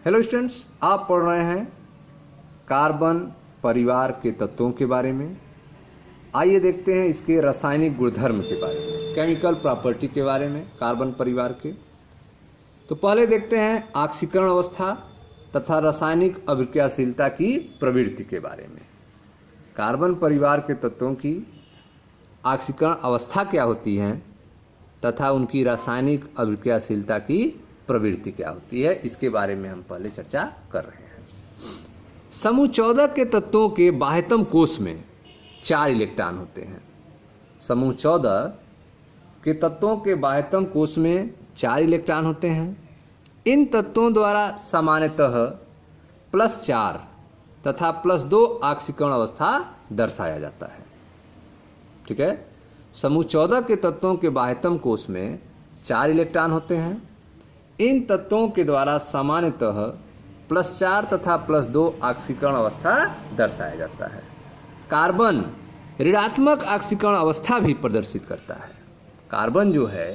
Hello students, आप पढ़ रहे हैं कार्बन परिवार के तत्वों के बारे में। आइए देखते हैं इसके रासायनिक गुणधर्म के बारे में, केमिकल प्रॉपर्टी के बारे में कार्बन परिवार के। तो पहले देखते हैं ऑक्सीकरण अवस्था तथा रासायनिक अभिक्रियाशीलता की प्रवृत्ति के बारे में। कार्बन परिवार के तत्वों की ऑक्सीकरण अवस्था क्या होती है तथा उनकी रासायनिक अभिक्रियाशीलता की प्रवृत्ति क्या होती है, इसके बारे में हम पहले चर्चा कर रहे हैं। समूह 14 के तत्वों के बाह्यतम कोश में 4 इलेक्ट्रॉन होते हैं। समूह 14 के तत्वों के बाह्यतम कोश में 4 इलेक्ट्रॉन होते हैं। इन तत्वों द्वारा सामान्यतः +4 तथा +2 ऑक्सीकरण अवस्था दर्शाया जाता है। ठीक है, समूह 14 के तत्वों के बाह्यतम कोश में 4 इलेक्ट्रॉन होते हैं। इन तत्वों के द्वारा सामान्यतः +4 तथा +2 ऑक्सीकरण अवस्था दर्शाया जाता है। कार्बन ऋणात्मक ऑक्सीकरण अवस्था भी प्रदर्शित करता है। कार्बन जो है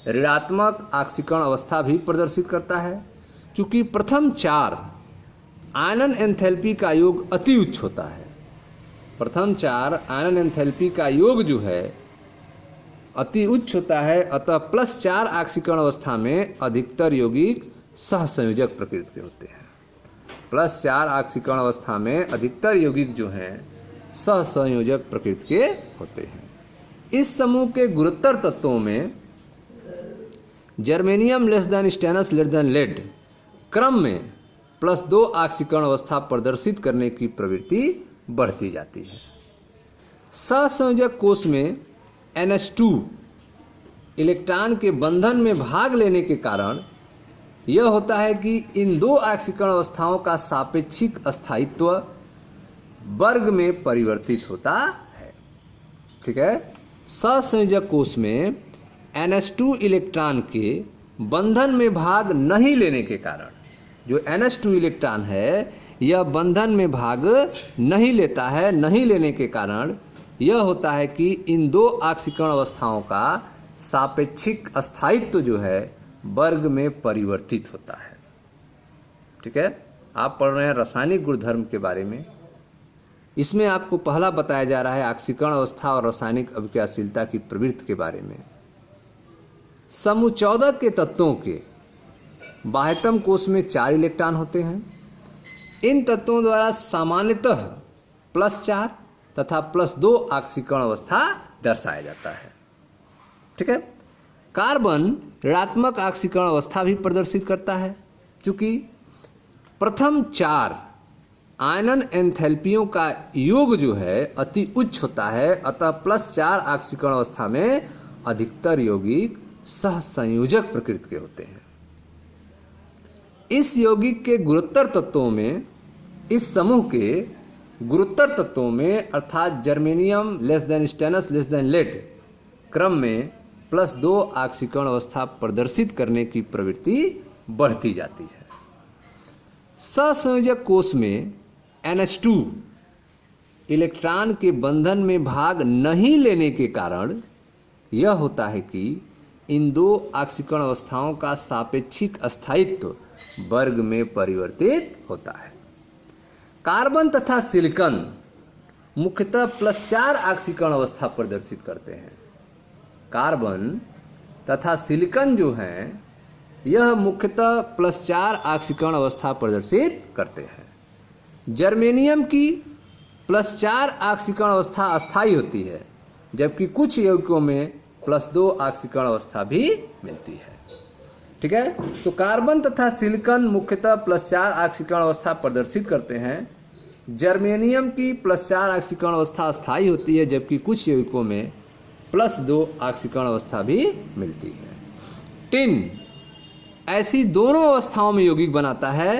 ऋणात्मक ऑक्सीकरण अवस्था भी प्रदर्शित करता है। चूंकि प्रथम 4 आयनन एंथैल्पी का योग अति उच्च होता है। प्रथम 4 आयनन एंथैल्पी का योग जो है अति उच्च होता है, अतः +4 ऑक्सीकरण अवस्था में अधिकतर यौगिक सहसंयोजक प्रकृति के होते हैं। +4 ऑक्सीकरण अवस्था में अधिकतर यौगिक जो हैं सहसंयोजक प्रकृति के होते हैं। इस समूह के गुरुत्तर तत्वों में जर्मेनियम स्टेनस लेड क्रम में +2 ऑक्सीकरण अवस्था प्रदर्शित करने की प्रवृत्ति बढ़ती जाती है। सहसंयोजक कोश में NH2 इलेक्ट्रॉन के बंधन में भाग लेने के कारण यह होता है कि इन 2 ऑक्सीकरण अवस्थाओं का सापेक्षिक स्थायित्व वर्ग में परिवर्तित होता है। ठीक है, सहसंयोजक कोश में NH2 इलेक्ट्रॉन के बंधन में भाग नहीं लेने के कारण, जो NH2 इलेक्ट्रॉन है यह बंधन में भाग नहीं लेता है, नहीं लेने के कारण यह होता है कि इन 2 ऑक्सीकरण अवस्थाओं का सापेक्षिक स्थायित्व जो है वर्ग में परिवर्तित होता है। ठीक है, आप पढ़ रहे हैं रासायनिक गुणधर्म के बारे में। इसमें आपको पहला बताया जा रहा है ऑक्सीकरण अवस्था और रासायनिक अभिक्रियाशीलता की प्रवृत्ति के बारे में। समूह 14 के तत्वों के बाह्यतम कोश में 4 इलेक्ट्रॉन होते हैं। इन तत्वों द्वारा सामान्यतः +4 तथा +2 ऑक्सीकरण अवस्था दर्शाया जाता है। ठीक है, कार्बन ऋणात्मक ऑक्सीकरण अवस्था भी प्रदर्शित करता है। चूंकि प्रथम 4 आयनन एंथैल्पियों का योग जो है अति उच्च होता है, अतः +4 ऑक्सीकरण अवस्था में अधिकतर यौगिक सहसंयोजक प्रकृति के होते हैं। इस यौगिक के गुरुत्तर तत्वों में, इस समूह के गुरुत्तर तत्वों में अर्थात जर्मेनियम स्टेनस लेड क्रम में +2 ऑक्सीकरण अवस्था प्रदर्शित करने की प्रवृत्ति बढ़ती जाती है। सहसंयोजक कोश में NH2 इलेक्ट्रॉन के बंधन में भाग नहीं लेने के कारण यह होता है कि इन 2 ऑक्सीकरण अवस्थाओं का सापेक्षिक स्थायित्व वर्ग में परिवर्तित होता है। कार्बन तथा सिलिकॉन मुख्यतः +4 ऑक्सीकरण अवस्था प्रदर्शित करते हैं। कार्बन तथा सिलिकॉन जो हैं यह मुख्यतः +4 ऑक्सीकरण अवस्था प्रदर्शित करते हैं। जर्मेनियम की +4 ऑक्सीकरण अवस्था अस्थायी होती है, जबकि कुछ यौगिकों में +2 ऑक्सीकरण अवस्था भी मिलती है। ठीक है, तो कार्बन तथा सिलिकॉन मुख्यतः +4 ऑक्सीकरण अवस्था प्रदर्शित करते हैं। जर्मेनियम की +4 ऑक्सीकरण अवस्था अस्थायी होती है, जबकि कुछ यौगिकों में +2 ऑक्सीकरण अवस्था भी मिलती है। टिन ऐसी दोनों अवस्थाओं में यौगिक बनाता है।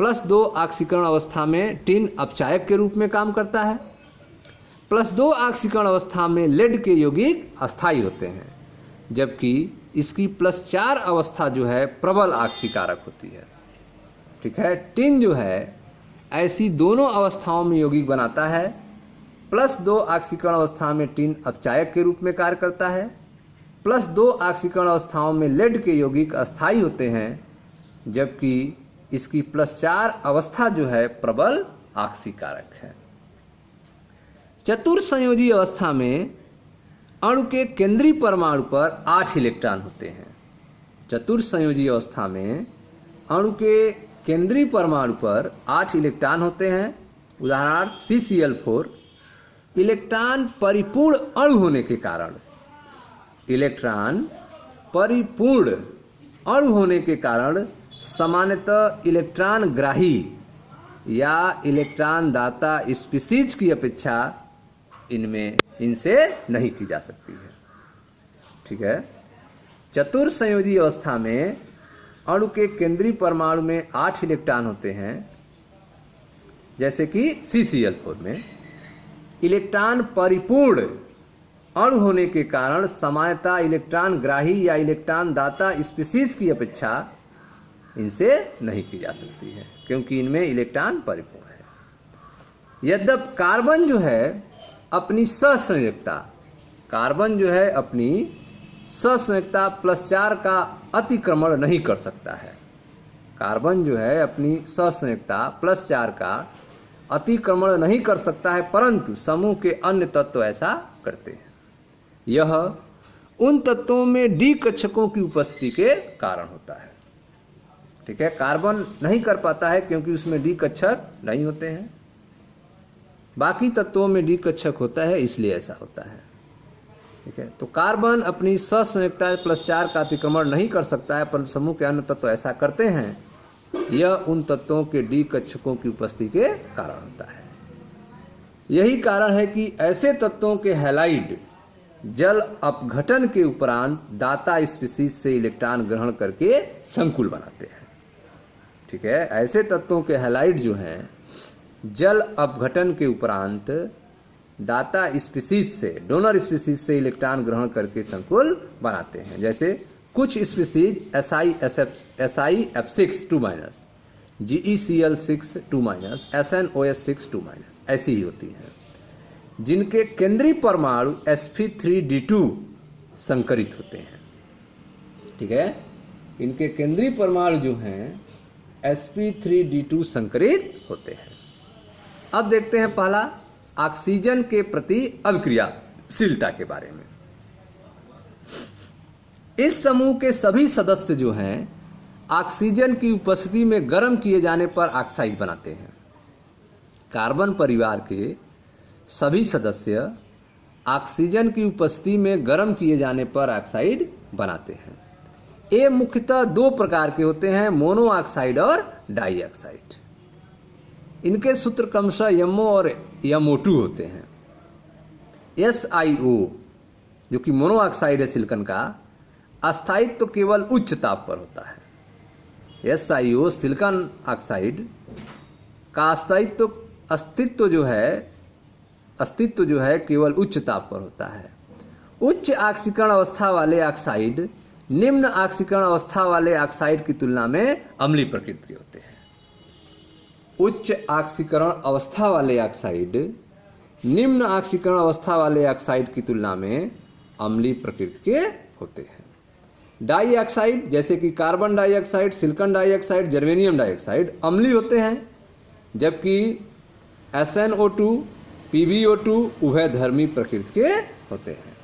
+2 ऑक्सीकरण अवस्था में टिन अपचायक के रूप में काम करता है। +2 ऑक्सीकरण अवस्था में लेड के यौगिक अस्थायी होते हैं, जबकि इसकी +4 अवस्था जो है प्रबल ऑक्सीकारक होती है। ठीक है, टिन जो है ऐसी दोनों अवस्थाओं में यौगिक बनाता है। +2 ऑक्सीकरण अवस्था में टिन अपचायक के रूप में कार्य करता है। +2 ऑक्सीकरण अवस्थाओं में लेड के यौगिक अस्थायी होते हैं, जबकि इसकी +4 अवस्था जो है प्रबल आक्सीकारक है। चतुर्संयोजी अवस्था में अणु के केंद्रीय परमाणु पर 8 इलेक्ट्रॉन होते हैं। चतुर्संयोजी अवस्था में अणु के केंद्रीय परमाणु पर 8 इलेक्ट्रॉन होते हैं। उदाहरणार्थ CCl4। इलेक्ट्रॉन परिपूर्ण अणु होने के कारण, इलेक्ट्रॉन परिपूर्ण अणु होने के कारण सामान्यतः इलेक्ट्रॉन ग्राही या इलेक्ट्रॉन दाता स्पीशीज की अपेक्षा इनसे नहीं की जा सकती है। ठीक है। चतुर्संयोजी अवस्था में अणु के केंद्रीय परमाणु में 8 इलेक्ट्रॉन होते हैं, जैसे कि CCl4 में। इलेक्ट्रॉन परिपूर्ण अणु होने के कारण सामान्यतः इलेक्ट्रॉन ग्राही या इलेक्ट्रॉन दाता स्पीशीज की अपेक्षा इनसे नहीं की जा सकती है, क्योंकि इनमें इलेक्ट्रॉन परिपूर्ण है। यद्यपि कार्बन जो है अपनी सहसंयोजकता, कार्बन जो है अपनी सहसंयोजकता +4 का अतिक्रमण नहीं कर सकता है। कार्बन जो है अपनी सहसंयोजकता +4 का अतिक्रमण नहीं कर सकता है, परंतु समूह के अन्य तत्व ऐसा करते हैं। यह उन तत्वों में डी कक्षकों की उपस्थिति के कारण होता है। ठीक है। कार्बन नहीं कर पाता है क्योंकि उसमें डी कक्षक नहीं होते हैं। बाकी तत्वों में डी कक्षक होता है, इसलिए ऐसा होता है। ठीक है। तो कार्बन अपनी सहसंयोजकता +4 का अतिक्रमण नहीं कर सकता है, परंतु समूह के अन्य तत्व ऐसा करते हैं। यह उन तत्वों के डी कक्षकों की उपस्थिति के कारण होता है। यही कारण है कि ऐसे तत्वों के हैलाइड जल अपघटन के उपरांत दाता स्पीशीज से इलेक्ट्रॉन ग्रहण करके संकुल बनाते हैं। ठीक है। ऐसे तत्वों के हैलाइड जो हैं जल अपघटन के उपरांत दाता स्पीशीज से, डोनर स्पीशीज से इलेक्ट्रॉन ग्रहण करके संकुल बनाते हैं। जैसे कुछ स्पीशीज SiF6 2-, GeCl6 2-, SnOH6 2-, ऐसी ही होती हैं, जिनके केंद्रीय परमाणु sp3d2 संकरित होते हैं। ठीक है। इनके केंद्रीय परमाणु जो हैं sp3d2 संकरित होते हैं। अब देखते हैं पहला ऑक्सीजन के प्रति अभिक्रियाशीलता के बारे में। इस समूह के सभी सदस्य जो हैं ऑक्सीजन की उपस्थिति में गर्म किए जाने पर ऑक्साइड बनाते हैं। कार्बन परिवार के सभी सदस्य ऑक्सीजन की उपस्थिति में गर्म किए जाने पर ऑक्साइड बनाते हैं। ये मुख्यतः 2 प्रकार के होते हैं, मोनो ऑक्साइड और डाई ऑक्साइड। इनके सूत्र क्रमशः MO और MO2 होते हैं। SiO जो कि मोनो ऑक्साइड है सिलिकॉन का, अस्थायित्व तो केवल उच्च ताप पर होता है। SiO सिलिकॉन ऑक्साइड का अस्तित्व जो है केवल उच्च ताप पर होता है। उच्च ऑक्सीकरण अवस्था वाले ऑक्साइड निम्न ऑक्सीकरण अवस्था वाले ऑक्साइड की तुलना में अम्लीय प्रकृति के होते हैं। उच्च ऑक्सीकरण अवस्था वाले ऑक्साइड निम्न ऑक्सीकरण अवस्था वाले ऑक्साइड की तुलना में अम्लीय प्रकृति के होते हैं। डाई ऑक्साइड जैसे कि carbon dioxide, silicon dioxide, germanium dioxide अम्लीय होते हैं, जबकि SnO2, PbO2 उभयधर्मी प्रकृति के होते हैं।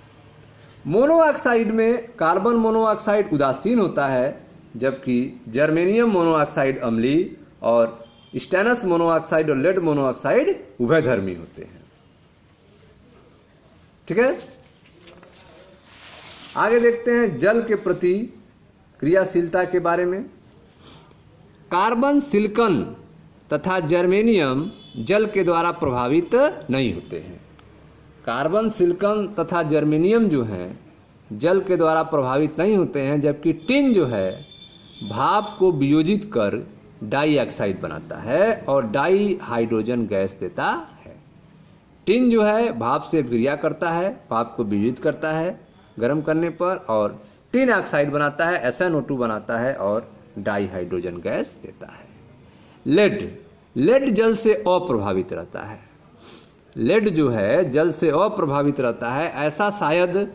मोनोऑक्साइड में कार्बन मोनोऑक्साइड उदासीन होता है, जबकि जर्मेनियम मोनोऑक्साइड अम्लीय और स्टेनस मोनोऑक्साइड और लेड मोनोऑक्साइड उभयधर्मी होते हैं। ठीक है। आगे देखते हैं जल के प्रति क्रियाशीलता के बारे में। कार्बन, सिलिकॉन तथा जर्मेनियम जल के द्वारा प्रभावित नहीं होते हैं। कार्बन, सिलिकॉन तथा जर्मेनियम जो हैं जल के द्वारा प्रभावित नहीं होते हैं, जबकि टिन जो है भाप को वियोजित कर डाई ऑक्साइड बनाता है और डाई हाइड्रोजन गैस देता है। टिन जो है भाप से क्रिया करता है, भाप को वियोजित करता है गर्म करने पर और टिन ऑक्साइड बनाता है, SnO2 बनाता है और डाई हाइड्रोजन गैस देता है। लेड जल से अप्रभावित रहता है। लेड जो है जल से अप्रभावित रहता है। ऐसा शायद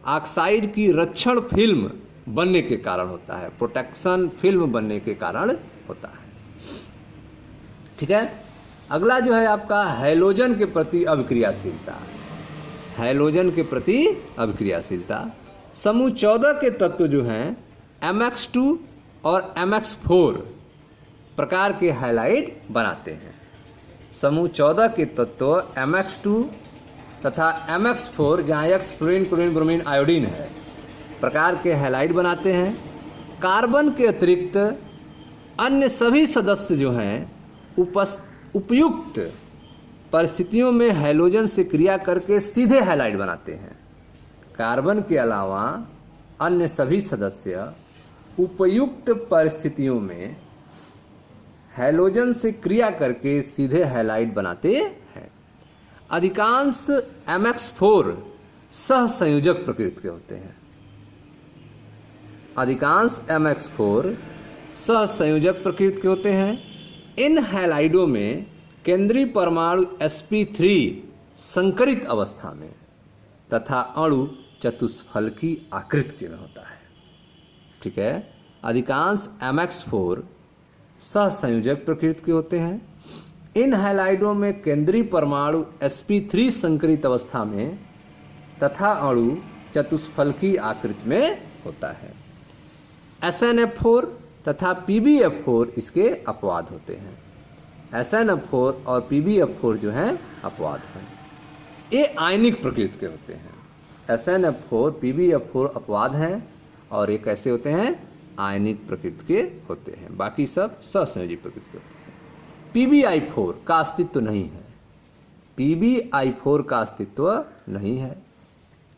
ऑक्साइड की रक्षण फिल्म बनने के कारण होता है, प्रोटेक्शन फिल्म बनने के कारण होता है। ठीक है। अगला जो है आपका हैलोजन के प्रति अभिक्रियाशीलता। हैलोजन के प्रति अभिक्रियाशीलता, समूह 14 के तत्व जो हैं MX2 और MX4 प्रकार के हैलाइड बनाते हैं। समूह 14 के तत्व MX2 तथा MX4, जहाँ X fluorine chlorine bromine iodine है, प्रकार के हैलाइड बनाते हैं। कार्बन के अतिरिक्त अन्य सभी सदस्य जो हैं उपयुक्त परिस्थितियों में हैलोजन से क्रिया करके सीधे हैलाइड बनाते हैं। कार्बन के अलावा अन्य सभी सदस्य उपयुक्त परिस्थितियों में हैलोजन से क्रिया करके सीधे हैलाइड बनाते हैं। अधिकांश MX4 सहसंयोजक प्रकृति के होते हैं। अधिकांश MX4 सहसंयोजक प्रकृति के होते हैं। इन हैलाइडों में केंद्रीय परमाणु sp3 संकरित अवस्था में तथा अणु चतुष्फलकी आकृति में होता है। ठीक है। अधिकांश MX4 सहसंयोजक प्रकृति के होते हैं। इन हैलाइडों में केंद्रीय परमाणु sp3 संकरित अवस्था में तथा अणु चतुष्फलकी आकृति में होता है। SnF4 तथा PbF4 इसके अपवाद होते हैं। SnF4 और PbF4 जो हैं अपवाद हैं। ये आयनिक प्रकृति के होते हैं। SnF4 PbF4 अपवाद हैं और ये कैसे होते हैं? आयनिक प्रकृति के होते हैं। बाकी सब सहसंयोजी प्रकृति के होते हैं। PbI4 का अस्तित्व नहीं है। PbI4 का अस्तित्व नहीं है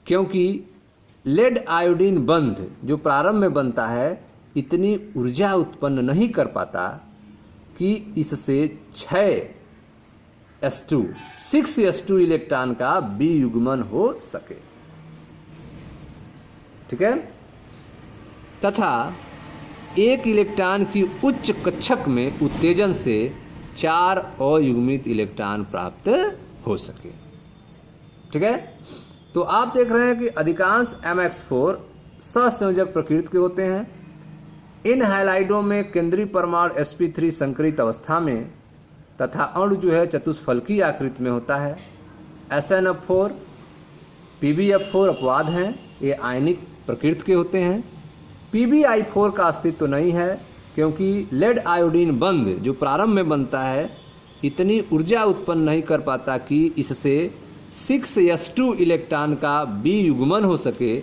क्योंकि लेड आयोडीन बंध जो प्रारंभ में बनता है इतनी ऊर्जा उत्पन्न नहीं कर पाता कि इससे 6s2 इलेक्ट्रॉन का बी युग्मन हो सके। ठीक है। तथा एक इलेक्ट्रॉन की उच्च कक्षक में उत्तेजन से 4 अयुग्मित इलेक्ट्रॉन प्राप्त हो सके। ठीक है। तो आप देख रहे हैं कि अधिकांश MX4 सहसंयोजक प्रकृति के होते हैं। इन हैलाइडों में केंद्रीय परमाणु sp3 संकरित अवस्था में तथा अणु जो है चतुष्फलकी आकृति में होता है। SnF4 PbF4 अपवाद हैं, ये आयनिक प्रकृति के होते हैं। PbI4 का अस्तित्व नहीं है क्योंकि लेड आयोडीन बंध जो प्रारंभ में बनता है इतनी ऊर्जा उत्पन्न नहीं कर पाता कि इससे 6s2 इलेक्ट्रॉन का बी युग्मन हो सके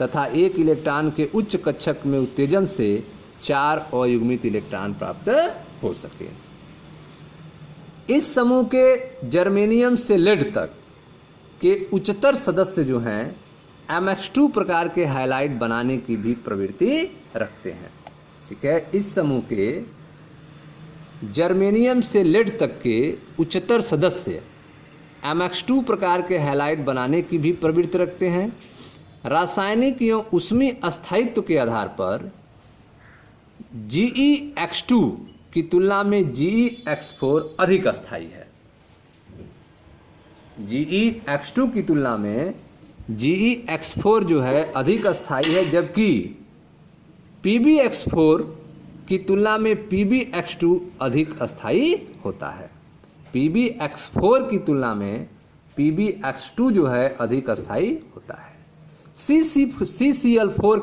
तथा एक इलेक्ट्रॉन के उच्च कक्षक में उत्तेजन से 4 अयुग्मित इलेक्ट्रॉन प्राप्त हो सके। इस समूह के जर्मेनियम से लेड तक के उच्चतर सदस्य जो हैं MX2 प्रकार के हैलाइड बनाने की भी प्रवृत्ति रखते हैं। ठीक है। इस समूह के जर्मेनियम से लेड तक के उच्चतर सदस्य MX2 प्रकार के हैलाइड बनाने की भी प्रवृत्ति रखते हैं। रासायनिक एवं ऊष्मीय अस्थायित्व के आधार पर GeX2 की तुलना में GeX4 अधिक अस्थायी है। GeX2 की तुलना में GeX4 जो है अधिक अस्थायी है, जबकि PbX4 की तुलना में PbX2 अधिक अस्थायी होता है। PbX4 की तुलना में PbX2 जो है अधिक अस्थायी होता है। CCl4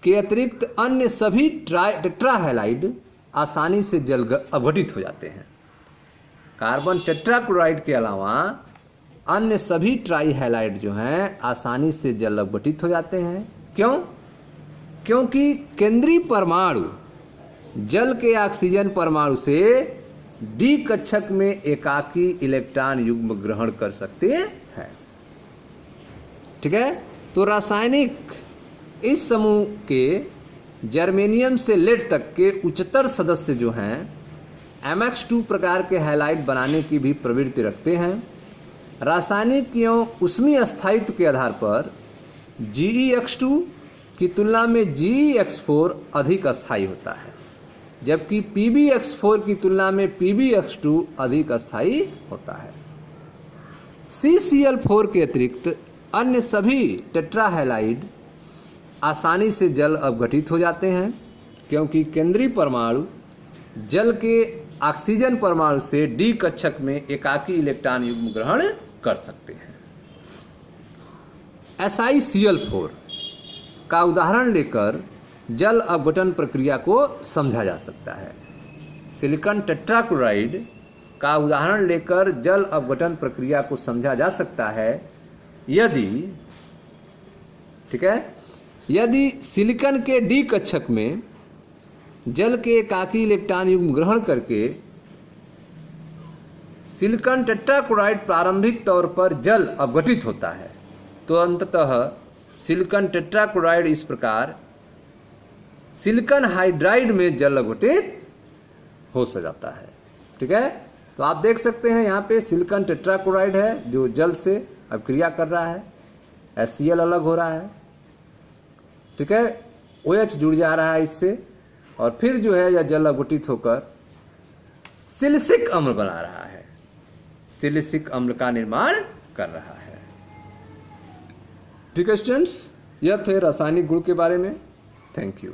के अतिरिक्त अन्य सभी टेट्राहैलाइड आसानी से जल अवघटित हो जाते हैं। कार्बन टेट्राक्लोराइड के अलावा अन्य सभी ट्राईहैलाइड जो हैं आसानी से जल अवघटित हो जाते हैं। क्यों? क्योंकि केंद्रीय परमाणु जल के ऑक्सीजन परमाणु से डी कक्षक में एकाकी इलेक्ट्रॉन युग्म ग्रहण कर सकते हैं। ठीक है। तो रासायनिक इस समूह के जर्मेनियम से लेड तक के उच्चतर सदस्य जो हैं MX2 प्रकार के हैलाइड बनाने की भी प्रवृत्ति रखते हैं। रासायनिक एवं ऊष्मीय अस्थायित्व के आधार पर GeX2 की तुलना में GeX4 अधिक अस्थायी होता है, जबकि PbX4 की तुलना में PbX2 अधिक अस्थायी होता है। CCl4 के अतिरिक्त अन्य सभी टेट्राहैलाइड आसानी से जल अवघटित हो जाते हैं, क्योंकि केंद्रीय परमाणु जल के ऑक्सीजन परमाणु से डी कक्षक में एकाकी इलेक्ट्रॉन युग्म ग्रहण कर सकते हैं। SiCl4 का उदाहरण लेकर जल अपघटन प्रक्रिया को समझा जा सकता है। सिलिकॉन टेट्राक्लोराइड का उदाहरण लेकर जल अपघटन प्रक्रिया को समझा जा सकता है यदि, ठीक है, यदि सिलिकॉन के डी कक्षक में जल के एकाकी इलेक्ट्रॉन युग्म ग्रहण करके सिलिकॉन टेट्राक्लोराइड प्रारंभिक तौर पर जल अपघटित होता है तो अंततः सिलिकॉन टेट्राक्लोराइड इस प्रकार सिलिकॉन हाइड्राइड में जल अपघटित हो जाता है। ठीक है, तो आप देख सकते हैं यहाँ पे सिलिकॉन टेट्राक्लोराइड है जो जल से अभिक्रिया कर रहा है, HCl अलग हो रहा है, ठीक है, OH जुड़ जा रहा है इससे और फिर जो है यह जल अपघटित होकर सिलिसिक अम्ल बना रहा है, सिलिसिक अम्ल का निर्माण कर रहा है। ठीक है स्टूडेंट्स, यह थे रासायनिक गुण के बारे में। Thank you.